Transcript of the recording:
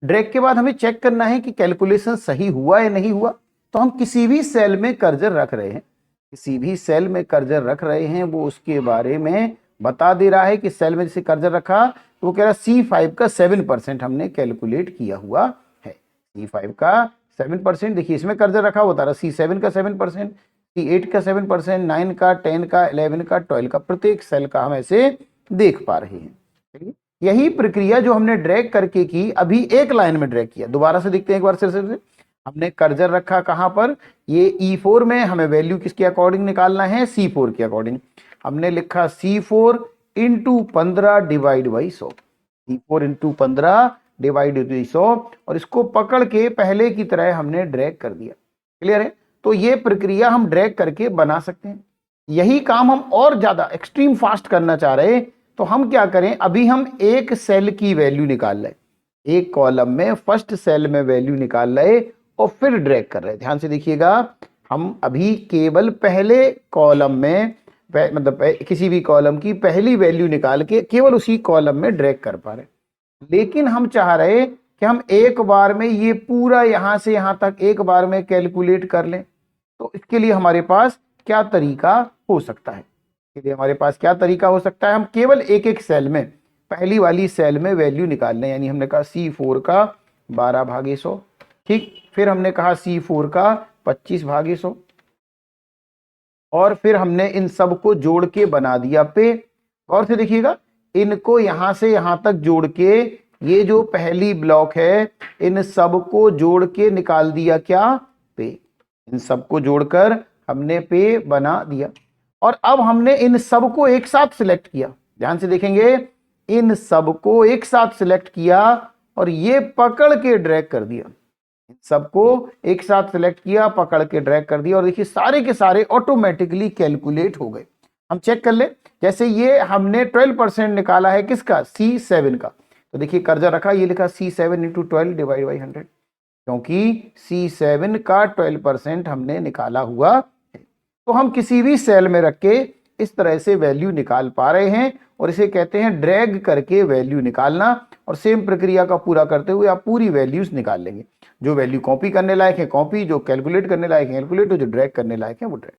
Drag के बाद हमें चेक करना है कि कैलकुलेशन सही हुआ या नहीं हुआ। तो हम किसी भी सेल में कर्सर रख रहे हैं, किसी भी सेल में कर्सर रख रहे हैं, वो उसके बारे में बता दे रहा है कि सेल में जैसे कर्सर रखा तो वो कह रहा है C5 का 7% हमने कैलकुलेट किया हुआ है। C5 का 7%, देखिए इसमें कर्सर रखा होता रहा, C7 का 7%, C8 का 7%, 9 का, 10 का, 11 का, 12 का, प्रत्येक सेल का हम ऐसे देख पा रहे हैं। चलिए, यही प्रक्रिया जो हमने ड्रैग करके की, अभी एक लाइन में ड्रैग किया, दोबारा से देखते हैं एक बार से। हमने कर्सर रखा कहां पर, ये E4 में, हमें वैल्यू किसके अकॉर्डिंग निकालना है, C4 के अकॉर्डिंग। हमने लिखा C4 into 15 divide by 100, C4 into 15 divide by 100, और इसको पकड़ के पहले की तरह हमने ड्रैग कर दिया। क्लियर है? तो ये प्रक्रिया हम ड्रैग करके बना सकते हैं। यही काम हम और ज्यादा एक्सट्रीम फास्ट करना चाह रहे हैं, तो हम क्या करें, अभी हम एक सेल की वैल्यू निकाल रहे, एक कॉलम में फर्स्ट सेल में वैल्यू निकाल रहे और फिर ड्रैग कर रहे हैं। ध्यान से देखिएगा, हम अभी केवल पहले कॉलम में मतलब किसी भी कॉलम की पहली वैल्यू निकाल के केवल उसी कॉलम में ड्रैग कर पा रहे, लेकिन हम चाह रहे कि हम एक बार में ये पूरा यहां से यहां तक एक बार में कैलकुलेट कर लें। तो इसके लिए हमारे पास क्या तरीका हो सकता है, इसके लिए हमारे पास क्या तरीका हो सकता है, हम केवल एक एक सेल में पहली वाली सेल में वैल्यू निकाल लें। यानी हमने कहा C4 का 12/100, ठीक, फिर हमने कहा C4 का 25/100, और फिर हमने इन सब को जोड़ के बना दिया पे। और से देखिएगा, इनको यहां से यहां तक जोड़ के, ये जो पहली ब्लॉक है, इन सब को जोड़ के निकाल दिया क्या, पे। इन सब को जोड़कर हमने पे बना दिया, और अब हमने इन सब को एक साथ सिलेक्ट किया। ध्यान से देखेंगे, इन सब को एक साथ सिलेक्ट किया और ये पकड़ के ड्रैग कर दिया। सबको एक साथ सिलेक्ट किया, पकड़ के ड्रैग कर दिया, और देखिए सारे के सारे ऑटोमेटिकली कैलकुलेट हो गए। हम चेक कर ले, जैसे ये हमने 12% निकाला है किसका, C7 का। तो देखिए कर्सर रखा, ये लिखा C7 इंटू 12 डिवाइड बाई 100, क्योंकि C7 का 12% हमने निकाला हुआ है। तो हम किसी भी सेल में रख के इस तरह से वैल्यू निकाल पा रहे हैं, और इसे कहते हैं ड्रैग करके वैल्यू निकालना। और सेम प्रक्रिया का पूरा करते हुए आप पूरी वैल्यूज निकाल लेंगे। जो वैल्यू कॉपी करने लायक है कॉपी, जो कैलकुलेट करने लायक है कैलकुलेट, जो ड्रैग करने लायक है वो ड्रैग।